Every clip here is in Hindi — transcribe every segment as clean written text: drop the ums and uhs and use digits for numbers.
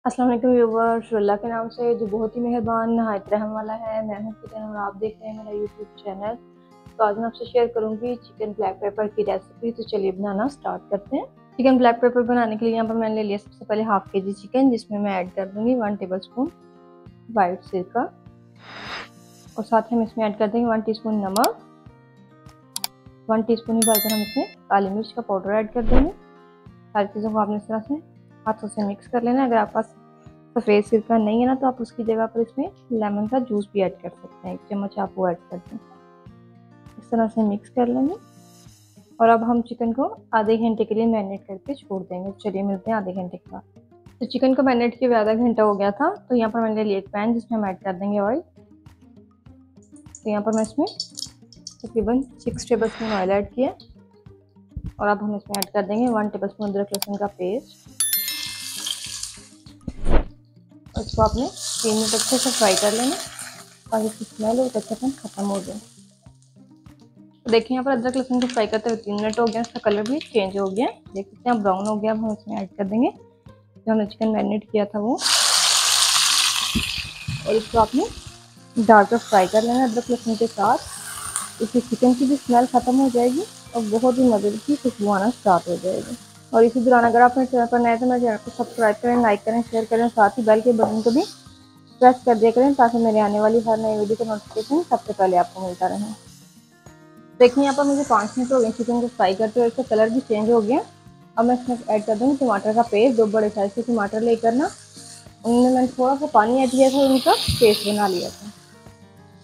अस्सलाम वालेकुम व्यूवर्स, अल्लाह के नाम से जो बहुत ही मेहरबान नहायत रहम वाला है। मैं हूं किचन और आप देख रहे हैं मेरा यूट्यूब चैनल। तो आज मैं आपसे शेयर करूंगी चिकन ब्लैक पेपर की रेसिपी। तो चलिए बनाना स्टार्ट करते हैं। चिकन ब्लैक पेपर बनाने के लिए यहाँ पर मैंने ले लिया सबसे पहले हाफ के जी चिकन, जिसमें मैं ऐड कर दूंगी 1 टेबल स्पून वाइट सिरका और साथ ही हम इसमें ऐड कर देंगे 1 टीस्पून नमक। 1 टीस्पून ही डालकर हम इसमें काली मिर्च का पाउडर ऐड कर देंगे। सारी चीज़ों को आपने इस तरह से हाथों से मिक्स कर लेना है। अगर आपके पास सफ़ेद सिरका नहीं है ना, तो आप उसकी जगह पर इसमें लेमन का जूस भी ऐड कर सकते हैं। 1 चम्मच आप वो ऐड कर दें। इस तरह से मिक्स कर लेंगे और अब हम चिकन को आधे घंटे के लिए मैरिनेट करके छोड़ देंगे। चलिए मिलते हैं आधे घंटे के बाद। तो चिकन को मैरिनेट किए हुए आधा घंटा हो गया था। तो यहाँ पर मैंने लिया एक पैन जिसमें हम ऐड कर देंगे ऑयल। तो यहाँ पर मैं इसमें तकरीबन 6 टेबल स्पून ऑयल ऐड किया और अब हम इसमें ऐड कर देंगे 1 टेबल स्पून अदरक लहसुन का पेस्ट। इसको आपने 3 मिनट अच्छे से फ्राई कर लेना ताकि इसकी स्मेल और कच्चापन खत्म हो जाए। तो देखिए यहाँ पर अदरक लहसुन को फ्राई करते हुए 3 मिनट हो गया, इसका कलर भी चेंज हो गया, देख सकते हैं ब्राउन हो गया। अब हम इसमें ऐड कर देंगे जो हमने चिकन मैरिनेट किया था वो, और इसको आपने डालकर फ्राई कर लेना अदरक लहसुन के साथ। इससे चिकन की भी स्मेल खत्म हो जाएगी और बहुत ही मज़े की खुशबू आना स्टार्ट हो जाएगी। और इसी दौरान अगर आप मेरे चैनल पर नए तो मेरे चैनल को सब्सक्राइब करें, लाइक करें, शेयर करें, साथ ही बेल के बटन को भी प्रेस कर दिया करें ताकि मेरे आने वाली हर नई वीडियो का नोटिफिकेशन सबसे पहले आपको मिलता रहे। देखिए यहाँ पर मुझे 5 मिनट हो गए चिकन को फ्राई करते हुए, इसका कलर भी चेंज हो गया। अब मैं इसमें ऐड कर दूँगी टमाटर का पेस्ट। 2 बड़े साइज के टमाटर लेकर ना उनमें मैंने थोड़ा सा पानी ऐड किया था, उनका पेस्ट बना लिया था।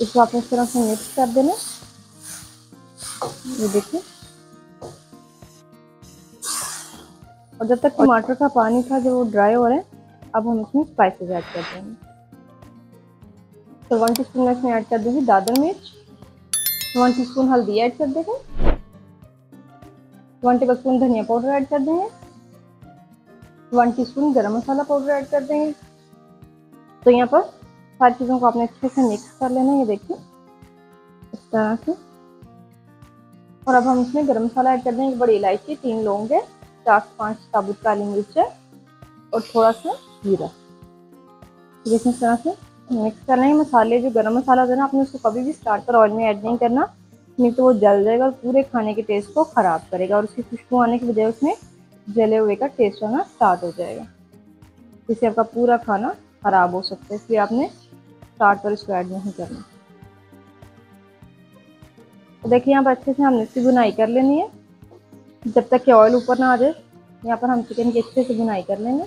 इसको आपने इस तरह से मिक्स कर देना। ये देखिए, और जब तक टमाटर का पानी था जो ड्राई हो रहा है, अब हम इसमें स्पाइसेस ऐड कर देंगे। तो 1 टीस्पून मैं इसमें ऐड कर दूँगी दादर मिर्च, 1 टीस्पून हल्दी ऐड कर देंगे, 1 टेबल स्पून धनिया पाउडर ऐड कर देंगे, 1 टीस्पून गरम मसाला पाउडर ऐड कर देंगे। तो यहाँ पर सारी चीज़ों को आपने अच्छे से मिक्स कर लेना है, ये देखिए इस तरह से। और अब हम इसमें गरम मसाला ऐड कर देंगे, 1 बड़ी इलायची, 3 लौंग है, 4 से 5 साबुत काली मिर्च है और थोड़ा सा जीरा। देखिए इस तरह से मिक्स करना है। मसाले जो गरम मसाला है ना, आपने उसको कभी भी स्टार्ट पर ऑयल में ऐड नहीं करना, नहीं तो वो जल जाएगा और पूरे खाने के टेस्ट को ख़राब करेगा और उसकी खुशबू आने की बजाय उसमें जले हुए का टेस्ट आना स्टार्ट हो जाएगा, जिससे आपका पूरा खाना ख़राब हो सकता है। इसलिए आपने स्टार्ट पर इसको ऐड नहीं करना। तो देखिए यहाँ पर अच्छे से हमने इसकी बुनाई कर लेनी है जब तक कि ऑयल ऊपर ना आ जाए। यहाँ पर हम चिकन की अच्छे से बुनाई कर लेंगे।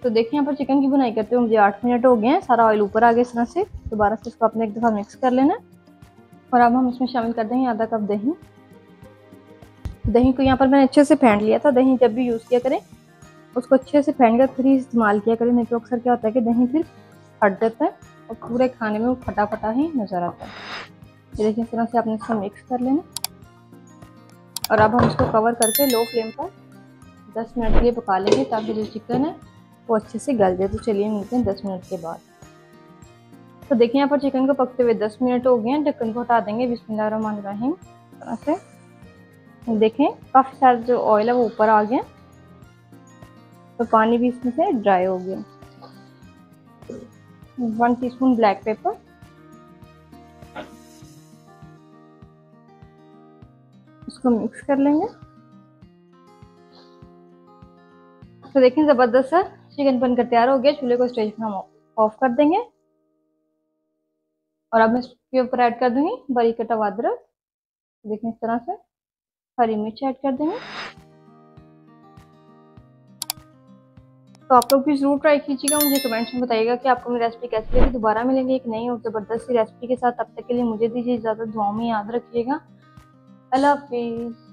तो देखिए यहाँ पर चिकन की बुनाई करते हुए मुझे 8 मिनट हो गए हैं, सारा ऑयल ऊपर आ गया इस तरह से। दोबारा से इसको अपने एक दफ़ा मिक्स कर लेना और अब हम इसमें शामिल कर देंगे आधा कप दही। दही को यहाँ पर मैंने अच्छे से फेंट लिया था। दही जब भी यूज़ किया करें उसको अच्छे से फेंट कर फिर ही इस्तेमाल किया करें, नहीं तो अक्सर क्या होता है कि दही फिर फट जाता है और पूरे खाने में वो फटा फटा ही नज़र आता है। ये देखिए इस तरह से आपने इसको मिक्स कर लेना और अब हम इसको कवर करके लो फ्लेम पर 10 मिनट के लिए पका लेंगे ताकि जो चिकन है वो अच्छे से गल जाए। तो चलिए मिलते हैं 10 मिनट के बाद। तो देखिए यहाँ पर चिकन को पकते हुए 10 मिनट हो गए हैं। ढक्कन को हटा देंगे बिस्मिल्लाहिर्रहमानिर्रहीम। इस तरह से देखें काफ़ी सारा जो ऑयल है वो ऊपर आ गया, तो पानी भी इसमें से ड्राई हो गया। 1 टीस्पून ब्लैक पेपर, इसको मिक्स कर लेंगे। तो देखें ज़बरदस्त सा चिकन बनकर तैयार हो गया। चूल्हे को स्टेज पर हम ऑफ कर देंगे और अब मैं इसके ऊपर ऐड कर दूंगी बारीक कटा हुआ अदरक। देखें इस तरह से हरी मिर्च ऐड कर देंगे। तो आप लोग भी जरूर ट्राई कीजिएगा, मुझे कमेंट्स में बताइएगा कि आपको मेरी रेसिपी कैसी लगी। दोबारा मिलेंगे एक नई और ज़बरदस्त सी रेसिपी के साथ। तब तक के लिए मुझे दीजिए इजाज़त। दुआओं में याद रखिएगा। अल्लाह हाफिज़।